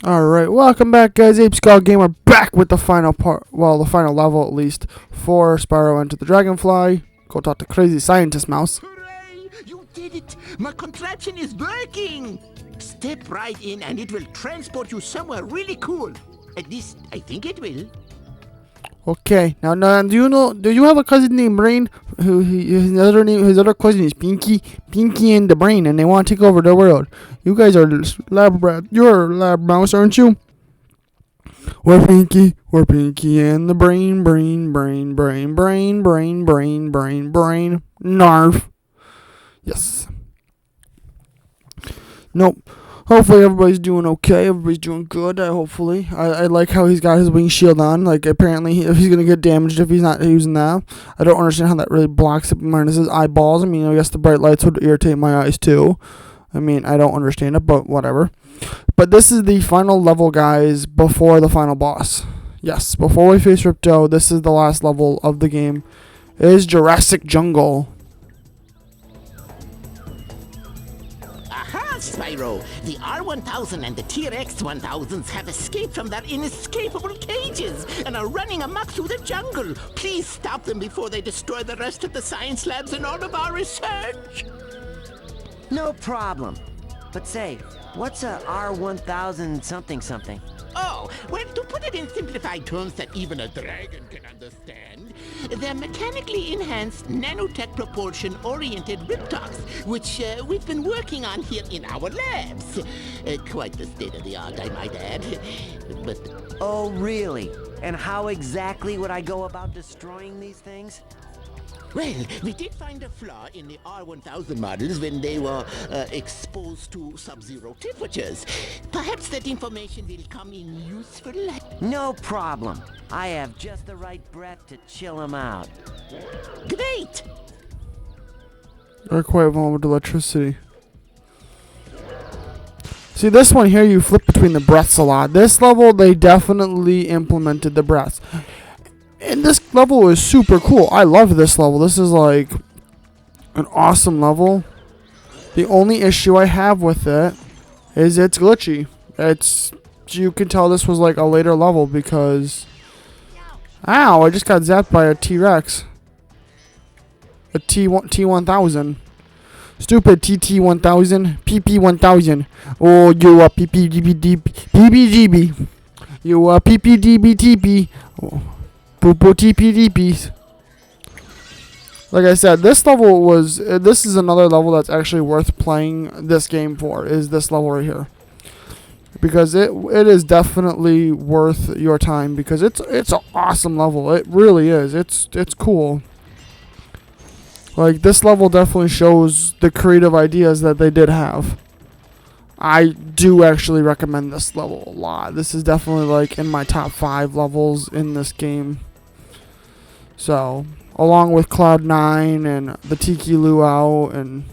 Alright, welcome back guys, Ape Skull Gamer back with the final part, well, the final level at least, for Spyro Enter the Dragonfly. Go talk to Crazy Scientist Mouse. Hooray! You did it! My contraption is working! Step right in and it will transport you somewhere really cool. At least, I think it will. Okay, now do you have a cousin named Brain? His other cousin is Pinky and the Brain, and they want to take over the world. You guys are you're a lab mouse, aren't you? We're Pinky and the Brain. Narf. Yes. Nope. Hopefully everybody's doing okay. Everybody's doing good. Hopefully, I like how he's got his wing shield on. Like apparently, if he's gonna get damaged if he's not using that. I don't understand how that really blocks it minus his eyeballs. I mean, I guess the bright lights would irritate my eyes too. I mean, I don't understand it, but whatever. But this is the final level, guys, before the final boss. Yes, before we face Ripto, this is the last level of the game. It is Jurassic Jungle. Aha, Spyro! The R1000 and the T-Rex 1000s have escaped from their inescapable cages and are running amok through the jungle. Please stop them before they destroy the rest of the science labs and all of our research. No problem. But say, what's a R1000 something? Oh, well, to put it in simplified terms that even a dragon can understand, they're mechanically enhanced nanotech propulsion-oriented riptocs, which we've been working on here in our labs. Quite the state-of-the-art, I might add. But... Oh, really? And how exactly would I go about destroying these things? Well, we did find a flaw in the R1000 models when they were exposed to sub-zero temperatures. Perhaps that information will come in useful. No problem. I have just the right breath to chill them out. Great! They're quite vulnerable to electricity. See, this one here, you flip between the breaths a lot. This level, they definitely implemented the breaths. And this level is super cool. I love this level. This is like an awesome level. The only issue I have with it is it's glitchy. You can tell this was like a later level because... Ow, I just got zapped by a T-Rex. A T1000. Stupid TT1000. PP1000. Oh, you a PPGB. You a PPDBTP. Oh. Poo-poo TPDPs. Like I said, this level was... this is another level that's actually worth playing this game for, is this level right here. Because it is definitely worth your time, because it's an awesome level. It really is. It's cool. Like, this level definitely shows the creative ideas that they did have. I do actually recommend this level a lot. This is definitely like in my top 5 levels in this game. So, along with Cloud 9 and the Tiki Luau and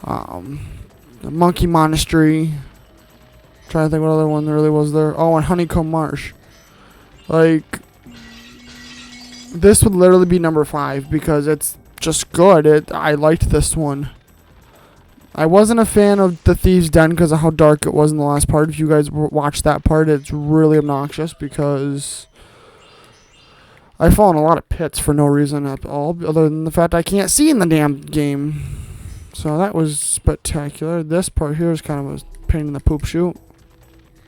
the Monkey Monastery. Trying to think what other one there really was there. Oh, and Honeycomb Marsh. Like, this would literally be number 5 because it's just good. I liked this one. I wasn't a fan of the Thieves' Den because of how dark it was in the last part. If you guys watched that part, it's really obnoxious because I fall in a lot of pits for no reason at all, other than the fact I can't see in the damn game. So that was spectacular. This part here is kind of a pain in the poop chute.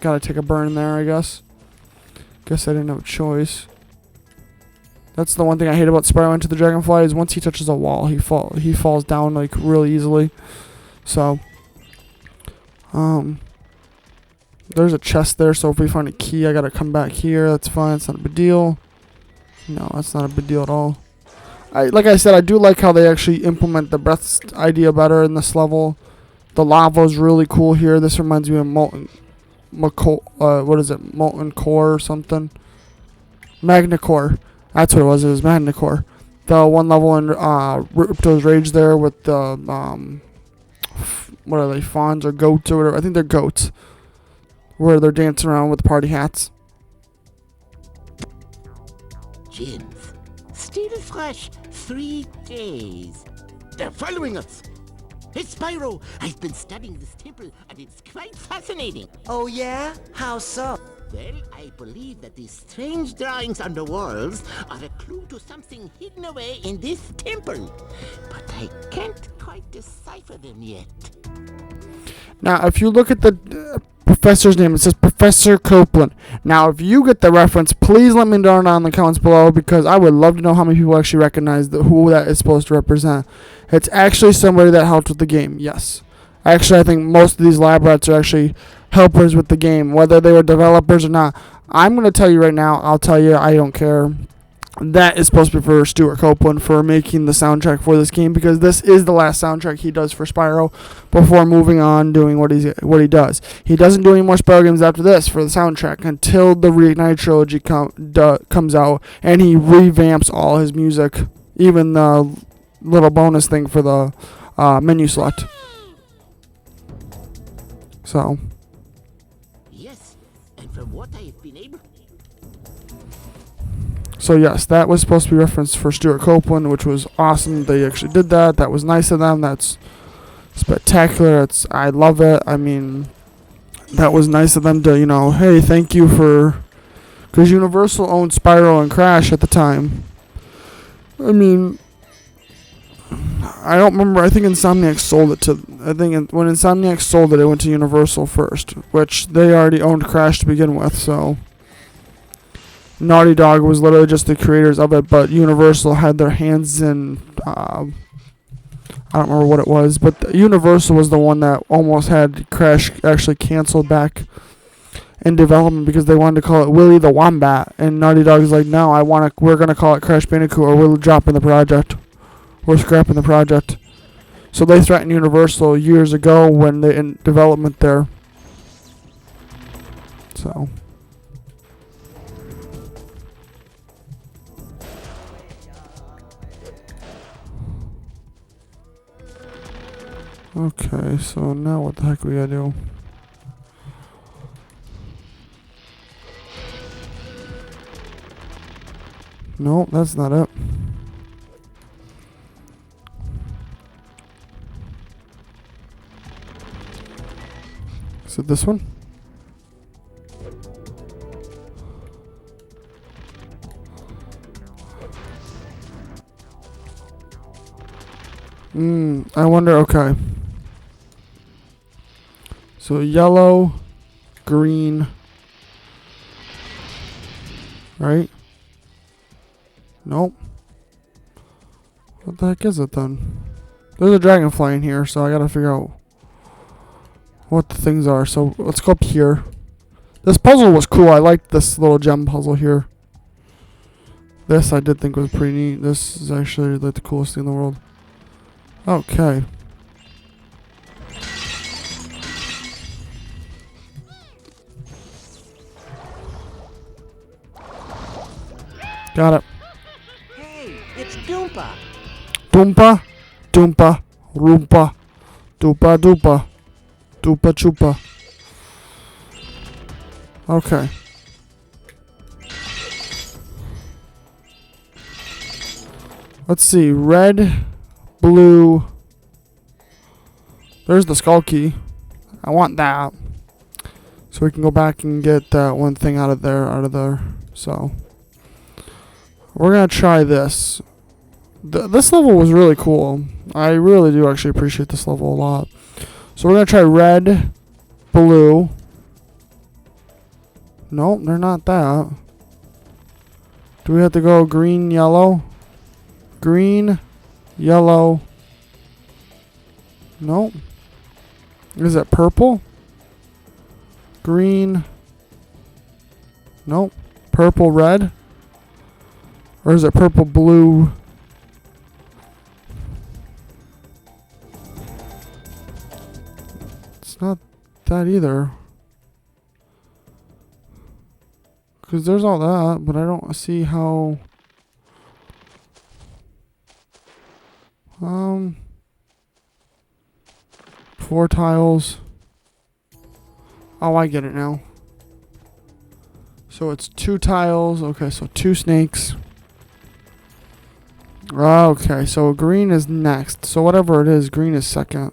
Gotta take a burn there, I guess. Guess I didn't have a choice. That's the one thing I hate about Spyro Enter the Dragonfly is once he touches a wall, he falls down like really easily. So, there's a chest there, so if we find a key, I gotta come back here. That's fine, it's not a big deal. No, that's not a big deal at all. Like I said, I do like how they actually implement the breaths idea better in this level. The lava is really cool here. This reminds me of Molten Core or something? Magna Core. That's what it was. It was Magna Core. The one level in Ripto's Rage there with the what are they, fawns or goats or whatever? I think they're goats. Where they're dancing around with party hats. Gins. Still fresh. 3 days. They're following us. Hey, Spyro, I've been studying this temple, and it's quite fascinating. Oh, yeah? How so? Well, I believe that these strange drawings on the walls are a clue to something hidden away in this temple. But I can't quite decipher them yet. Now, if you look at the professor's name, it says Professor Copeland. Now, if you get the reference, please let me know down in the comments below, because I would love to know how many people actually recognize who that is supposed to represent. It's actually somebody that helped with the game, yes. Actually, I think most of these lab rats are actually helpers with the game, whether they were developers or not. I'm going to tell you right now, I'll tell you, I don't care. That is supposed to be for Stuart Copeland for making the soundtrack for this game, because this is the last soundtrack he does for Spyro before moving on doing what he does. He doesn't do any more Spyro games after this for the soundtrack until the Reignited trilogy comes out, and he revamps all his music, even the little bonus thing for the menu select. So. Yes, and from what I've been able... So yes, that was supposed to be referenced for Stuart Copeland, which was awesome. They actually did that. That was nice of them. That's spectacular. I love it. I mean, that was nice of them to, hey, thank you for... Because Universal owned Spyro and Crash at the time. I mean, I don't remember. I think Insomniac sold it to... when Insomniac sold it, it went to Universal first, which they already owned Crash to begin with, so... Naughty Dog was literally just the creators of it, but Universal had their hands in... I don't remember what it was, but Universal was the one that almost had Crash actually canceled back in development because they wanted to call it Willy the Wombat, and Naughty Dog is like, no, we're going to call it Crash Bandicoot, or we're dropping the project. We're scrapping the project. So they threatened Universal years ago when they in development there. So... Okay, so now what the heck we gotta do? No, that's not it. Is it this one? I wonder, okay. So yellow, green, right? Nope. What the heck is it then? There's a dragonfly in here, so I gotta figure out what the things are. So let's go up here. This puzzle was cool. I liked this little gem puzzle here. This I did think was pretty neat. This is actually like the coolest thing in the world. Okay. Got it. Hey, it's Doompa. Doompa, Doompa, Roompa, Doopa Doopa, Doopa Chupa. Okay. Let's see. Red, blue. There's the skull key. I want that. So we can go back and get that one thing out of there. So. We're going to try this. This level was really cool. I really do actually appreciate this level a lot. So we're going to try red, blue. Nope, they're not that. Do we have to go green, yellow? Green, yellow. Nope. Is it purple? Green. Nope. Purple, red. Or is it purple, blue? It's not that either. Because there's all that, but I don't see how... 4 tiles. Oh, I get it now. So it's 2 tiles. Okay, so 2 snakes. Okay, so green is next. So whatever it is, green is second.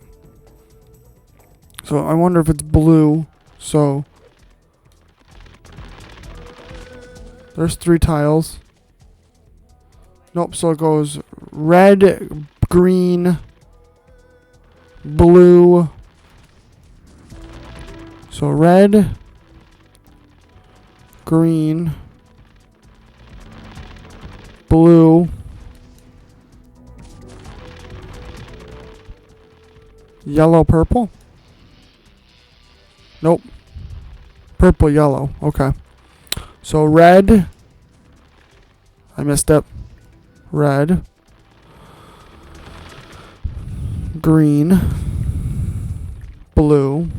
So I wonder if it's blue. So there's 3 tiles. Nope, so it goes red, green, blue. So red, green, blue, yellow, purple. Nope. Purple, yellow. Okay. So red. I missed it. Red. Green. Blue.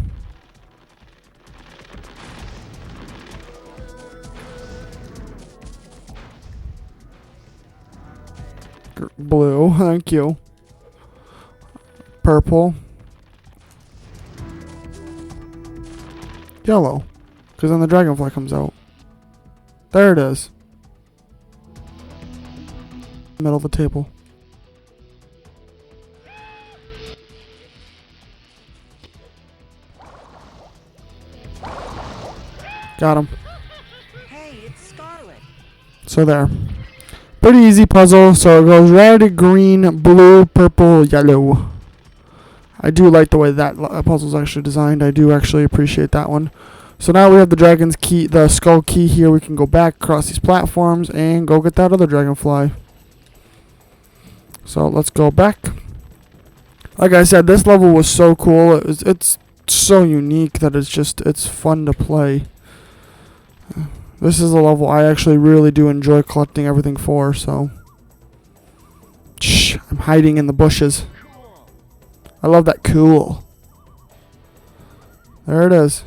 Blue. Thank you. Purple. Yellow. Because then the dragonfly comes out. There it is. Middle of the table. Got him. Hey, it's Scarlet. So there. Pretty easy puzzle. So it goes red, green, blue, purple, yellow. I do like the way that puzzle's actually designed. I do actually appreciate that one. So now we have the dragon's key, the skull key here. We can go back across these platforms and go get that other dragonfly. So let's go back. Like I said, this level was so cool. It's so unique that it's fun to play. This is a level I actually really do enjoy collecting everything for. So, shh, I'm hiding in the bushes. I love that cool. There it is.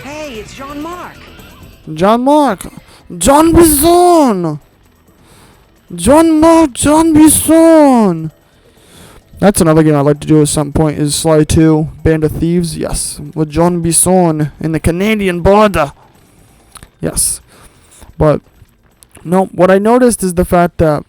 Hey, it's Jean-Marc. Jean-Marc. John Bisson. Jean-Marc, John Bisson. That's another game I'd like to do at some point is Sly 2, Band of Thieves. Yes, with John Bisson in the Canadian border. Yes. But, no, what I noticed is the fact that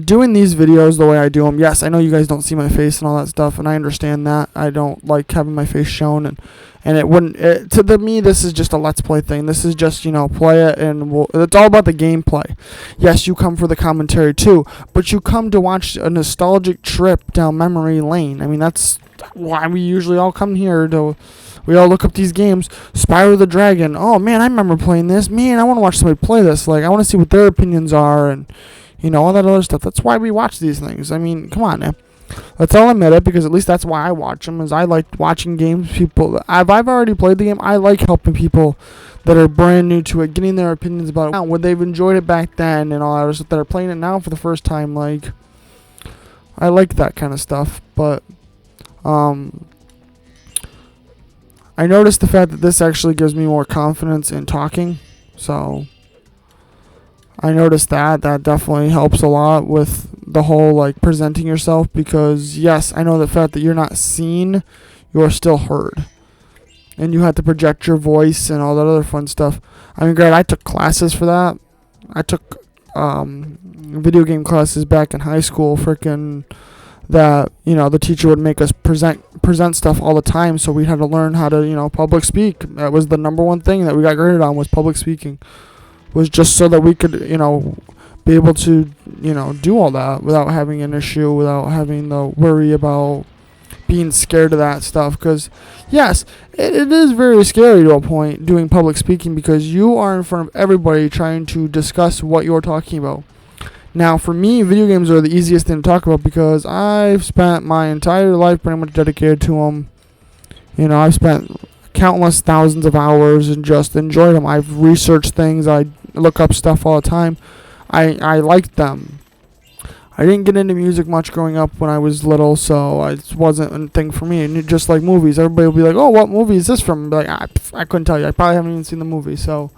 doing these videos the way I do them, yes, I know you guys don't see my face and all that stuff, and I understand that. I don't like having my face shown, and it wouldn't, to me, this is just a Let's Play thing. This is just, play it, and it's all about the gameplay. Yes, you come for the commentary too, but you come to watch a nostalgic trip down memory lane. I mean, that's why we usually all come here we all look up these games. Spyro the Dragon. Oh, man, I remember playing this. Man, I want to watch somebody play this. Like, I want to see what their opinions are, and all that other stuff. That's why we watch these things. I mean, come on, man. Let's all admit it, because at least that's why I watch them, is I like watching games. If I've already played the game, I like helping people that are brand new to it, getting their opinions about it, when they've enjoyed it back then and all that other stuff, that are playing it now for the first time. Like, I like that kind of stuff, but I noticed the fact that this actually gives me more confidence in talking, so I noticed that definitely helps a lot with the whole, like, presenting yourself, because, yes, I know the fact that you're not seen, you're still heard. And you have to project your voice and all that other fun stuff. I mean, great, I took classes for that. I took video game classes back in high school, freaking, that, the teacher would make us present stuff all the time, so we had to learn how to, public speak. That was the number one thing that we got graded on, was public speaking. Was just so that we could, be able to, do all that without having an issue, without having to worry about being scared of that stuff. Because, yes, it is very scary to a point doing public speaking, because you are in front of everybody trying to discuss what you're talking about. Now, for me, video games are the easiest thing to talk about, because I've spent my entire life pretty much dedicated to them. I've spent countless thousands of hours and just enjoyed them. I've researched things. I look up stuff all the time. I liked them. I didn't get into music much growing up when I was little, so it wasn't a thing for me. And just like movies, everybody will be like, "Oh, what movie is this from?" I'd be like, I couldn't tell you. I probably haven't even seen the movie. So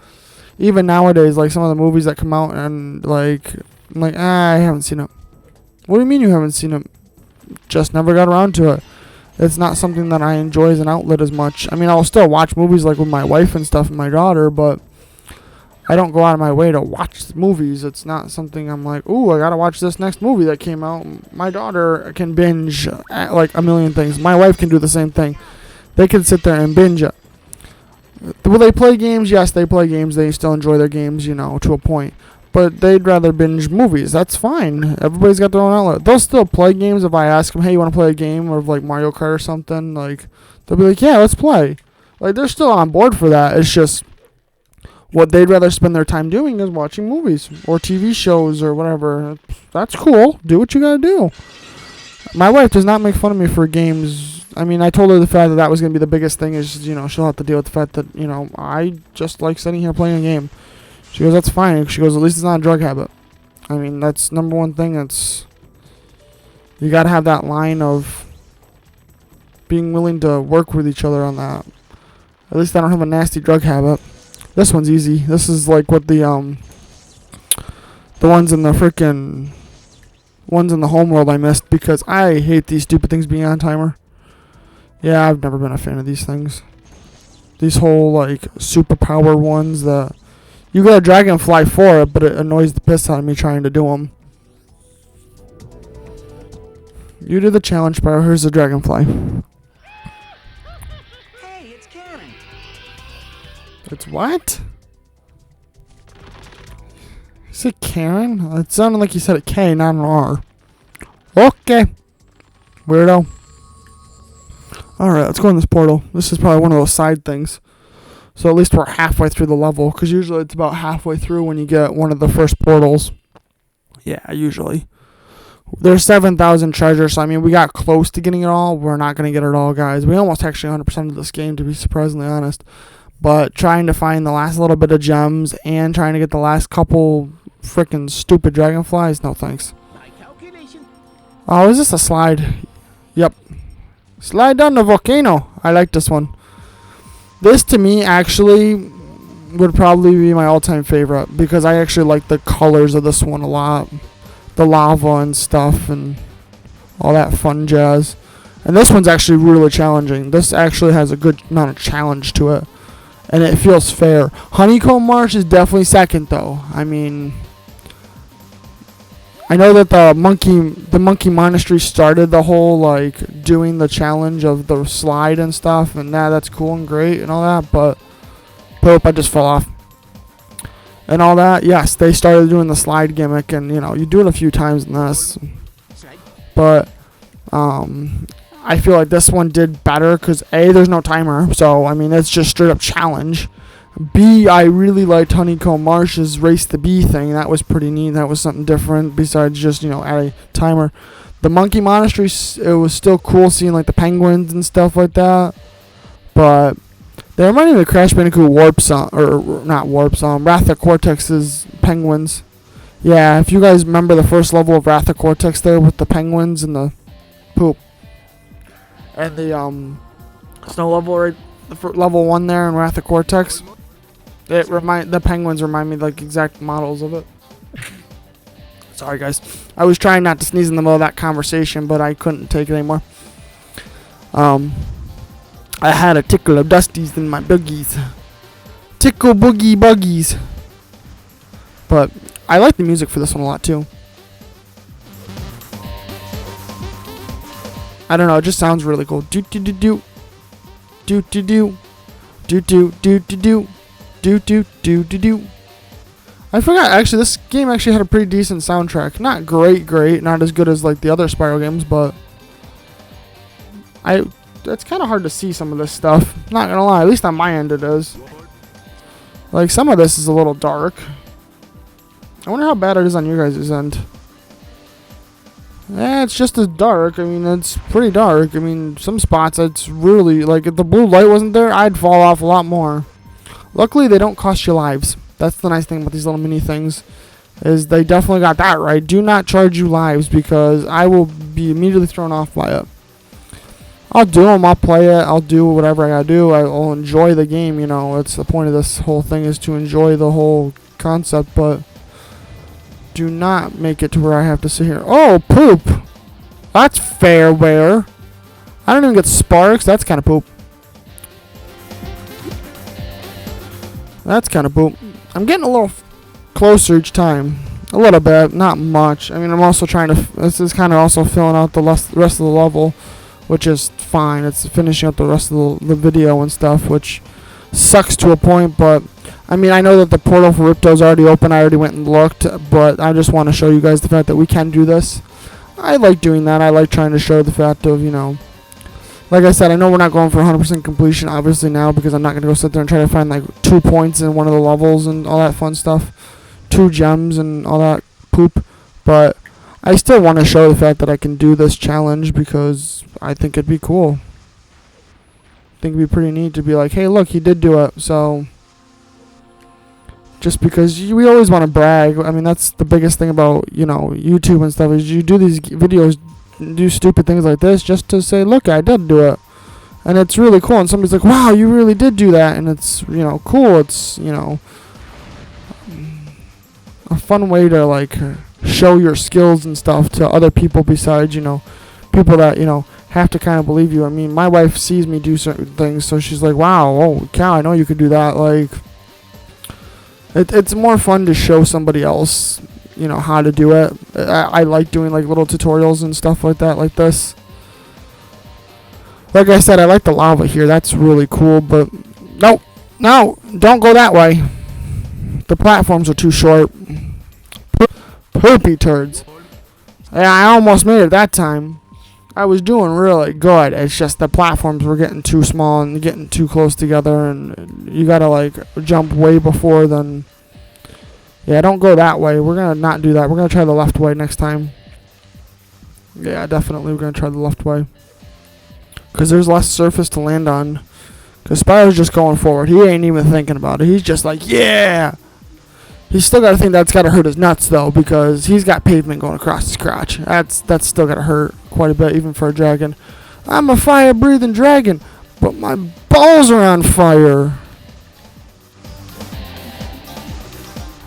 even nowadays, like, some of the movies that come out, and like, I'm like, I haven't seen it. What do you mean you haven't seen it? Just never got around to it. It's not something that I enjoy as an outlet as much. I mean, I'll still watch movies, like, with my wife and stuff and my daughter, but I don't go out of my way to watch movies. It's not something I'm like, ooh, I gotta watch this next movie that came out. My daughter can binge like a million things. My wife can do the same thing. They can sit there and binge it. Will they play games? Yes, they play games. They still enjoy their games, you know, to a point. But they'd rather binge movies. That's fine. Everybody's got their own outlet. They'll still play games if I ask them, hey, you want to play a game of like Mario Kart or something? Like, they'll be like, yeah, let's play. Like, they're still on board for that. It's just what they'd rather spend their time doing is watching movies or TV shows or whatever. That's cool. Do what you gotta do. My wife does not make fun of me for games. I mean, I told her the fact that that was going to be the biggest thing is, you know, she'll have to deal with the fact that, you know, I just like sitting here playing a game. She goes, that's fine. She goes, at least it's not a drug habit. I mean, that's number one thing. That's, you got to have that line of being willing to work with each other on that. At least I don't have a nasty drug habit. This one's easy. This is like what the ones in the frickin' ones in the home world I missed because I hate these stupid things being on timer. Yeah, I've never been a fan of these things. These whole, like, superpower ones that you get a dragonfly for it, but it annoys the piss out of me trying to do them. You do the challenge, Spyro. Here's the dragonfly. Hey, it's Karen. It's what? You said Karen? It sounded like you said a K, not an R. Okay. Weirdo. Alright, let's go in this portal. This is probably one of those side things. So at least we're halfway through the level, because usually it's about halfway through when you get one of the first portals. Yeah, usually. There's 7,000 treasures, so I mean, we got close to getting it all. We're not going to get it all, guys. We almost actually 100% of this game, to be surprisingly honest. But trying to find the last little bit of gems and trying to get the last couple freaking stupid dragonflies, no thanks. Oh, is this a slide? Yep. Slide down the volcano. I like this one. This, to me, actually would probably be my all-time favorite because I actually like the colors of this one a lot. The lava and stuff and all that fun jazz. And this one's actually really challenging. This actually has a good amount of challenge to it. And it feels fair. Honeycomb Marsh is definitely second, though. I mean, I know that the monkey monastery started the whole, like, doing the challenge of the slide and stuff, and that's cool and great and all that, but poop, I just fell off. And all that, yes, they started doing the slide gimmick, and, you know, you do it a few times in this. But, I feel like this one did better, because A, there's no timer, so, I mean, it's just straight up challenge. B, I really liked Honeycomb Marsh's Race the Bee thing. That was pretty neat. That was something different besides just, you know, add a timer. The Monkey Monastery, it was still cool seeing, like, the penguins and stuff like that. But they remind me of the Crash Bandicoot Warp Song, or not Warp Song, Wrath of Cortex's penguins. Yeah, if you guys remember the first level of Wrath of Cortex there with the penguins and the poop. And the, snow level, right? Level 1 there in Wrath of Cortex. The penguins remind me like exact models of it. Sorry guys. I was trying not to sneeze in the middle of that conversation, but I couldn't take it anymore. I had a tickle of dusties in my boogies. Tickle boogie buggies. But I like the music for this one a lot too. I don't know, it just sounds really cool. Do do do do. Do do do. Do do do do do. Do do do do do. I forgot, actually, this game actually had a pretty decent soundtrack. Not great, not as good as like the other Spyro games, but it's kind of hard to see some of this stuff. Not gonna lie, at least on my end it is. Like, some of this is a little dark. I wonder how bad it is on your guys' end. Yeah, it's just as dark. I mean, it's pretty dark. I mean, some spots it's really, like, if the blue light wasn't there, I'd fall off a lot more. Luckily, they don't cost you lives. That's the nice thing about these little mini things, is they definitely got that right. Do not charge you lives, because I will be immediately thrown off by it. I'll do them. I'll play it. I'll do whatever I gotta do. I'll enjoy the game, you know. It's the point of this whole thing is to enjoy the whole concept, but do not make it to where I have to sit here. Oh, poop! That's fair wear. I don't even get sparks. That's kind of poop. That's kind of poop. I'm getting a little closer each time. A little bit, not much. I mean, I'm also trying to... This is kind of also filling out the rest of the level, which is fine. It's finishing up the rest of the video and stuff, which sucks to a point, but... I mean, I know that the portal for Ripto is already open. I already went and looked, but I just want to show you guys the fact that we can do this. I like doing that. I like trying to show the fact of, you know... Like I said, I know we're not going for 100% completion, obviously, now, because I'm not going to go sit there and try to find, like, 2 points in one of the levels and all that fun stuff. 2 gems and all that poop. But I still want to show the fact that I can do this challenge because I think it'd be cool. I think it'd be pretty neat to be like, hey, look, he did do it, so... Just because we always want to brag. I mean, that's the biggest thing about, you know, YouTube and stuff, is you do these videos, do stupid things like this just to say, look, I did do it. And it's really cool. And somebody's like, wow, you really did do that. And it's, you know, cool. It's, you know, a fun way to, like, show your skills and stuff to other people besides, you know, people that, you know, have to kind of believe you. I mean, my wife sees me do certain things, so she's like, wow, oh, cow, I know you could do that. Like... It's more fun to show somebody else, you know, how to do it. I like doing, like, little tutorials and stuff like that, like this. Like I said, I like the lava here. That's really cool, but... No! No! Don't go that way! The platforms are too short. Poopy turds. Yeah, I almost made it that time. I was doing really good. It's just the platforms were getting too small and getting too close together, and you gotta, like, jump way before then. Yeah, don't go that way. We're gonna not do that. We're gonna try the left way next time. Yeah, definitely we're gonna try the left way. Because there's less surface to land on. Because Spyro's just going forward. He ain't even thinking about it. He's just like, yeah! He's still got to think that's got to hurt his nuts, though, because he's got pavement going across his crotch. That's still got to hurt quite a bit, even for a dragon. I'm a fire-breathing dragon, but my balls are on fire.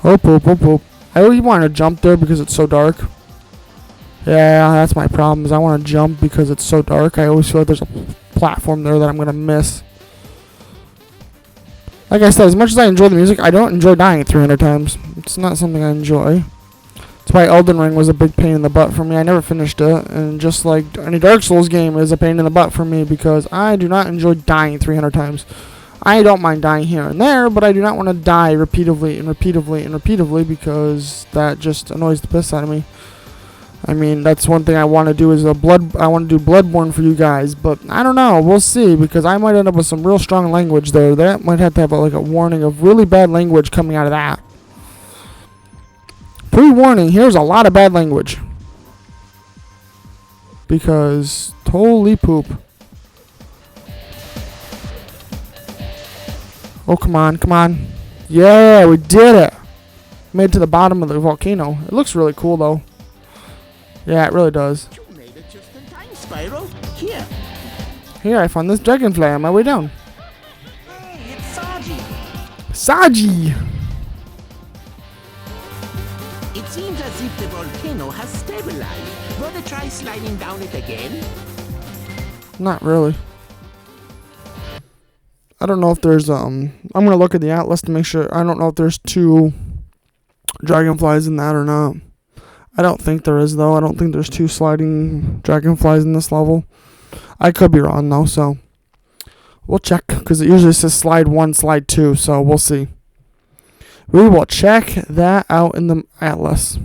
Oh, poop, oh, poop. I really want to jump there because it's so dark. Yeah, that's my problem, is I want to jump because it's so dark. I always feel like there's a platform there that I'm going to miss. Like I said, as much as I enjoy the music, I don't enjoy dying 300 times. It's not something I enjoy. That's why Elden Ring was a big pain in the butt for me. I never finished it. And just like any Dark Souls game is a pain in the butt for me because I do not enjoy dying 300 times. I don't mind dying here and there, but I do not want to die repeatedly and repeatedly and repeatedly because that just annoys the piss out of me. I mean, that's one thing I want to do is I want to do Bloodborne for you guys, but I don't know. We'll see, because I might end up with some real strong language there. That might have to have like a warning of really bad language coming out of that. Pre-warning, here's a lot of bad language. Because, holy poop. Oh, come on, come on. Yeah, we did it. Made it to the bottom of the volcano. It looks really cool, though. Yeah, it really does. You made it just in time, Spyro. Here. Here, I found this dragonfly on my way down. Hey, it's Saji. Saji! It seems as if the volcano has stabilized. Wanna try sliding down it again? Not really. I don't know if there's, I'm gonna look at the atlas to make sure. I don't know if there's 2 dragonflies in that or not. I don't think there is, though. I don't think there's 2 sliding dragonflies in this level. I could be wrong, though, so we'll check, because it usually says slide 1, slide 2, so we'll see. We will check that out in the atlas.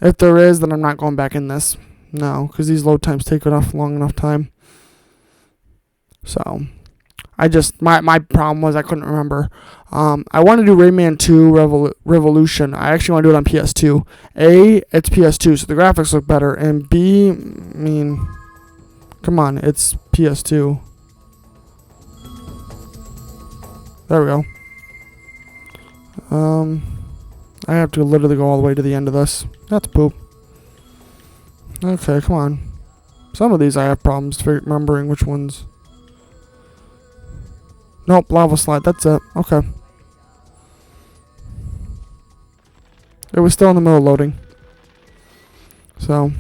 If there is, then I'm not going back in this. No, because these load times take long enough time. So, my problem was I couldn't remember. I want to do Rayman 2 Revolution. I actually want to do it on PS2. A, it's PS2, so the graphics look better. And B, I mean, come on, it's PS2. There we go. I have to literally go all the way to the end of this. That's poop. Okay, come on. Some of these I have problems remembering which ones. Nope, lava slide. That's it. Okay. It was still in the middle of loading. So.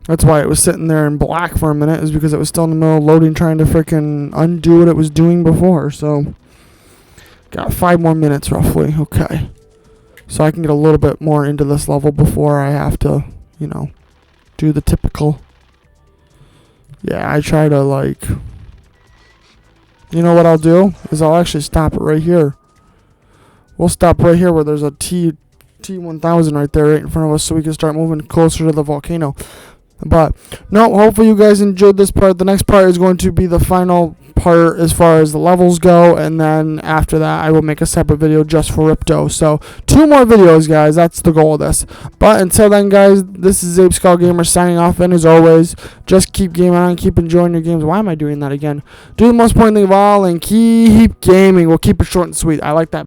That's why it was sitting there in black for a minute, is because it was still in the middle of loading, trying to freaking undo what it was doing before. So, got 5 more minutes roughly. Okay. So I can get a little bit more into this level before I have to, you know, do the typical. Yeah, I try to, like, you know what I'll do? Is I'll actually stop it right here. We'll stop right here where there's a T1000 right there right in front of us, so we can start moving closer to the volcano. But no, hopefully you guys enjoyed this part. The next part is going to be the final part as far as the levels go, and then after that I will make a separate video just for Ripto. So 2 more videos, guys. That's the goal of this. But until then, guys, this is Ape Skull Gamer signing off, and as always, just keep gaming on, keep enjoying your games. Why am I doing that again? Do the most important thing of all and keep gaming. We'll keep it short and sweet. I like that.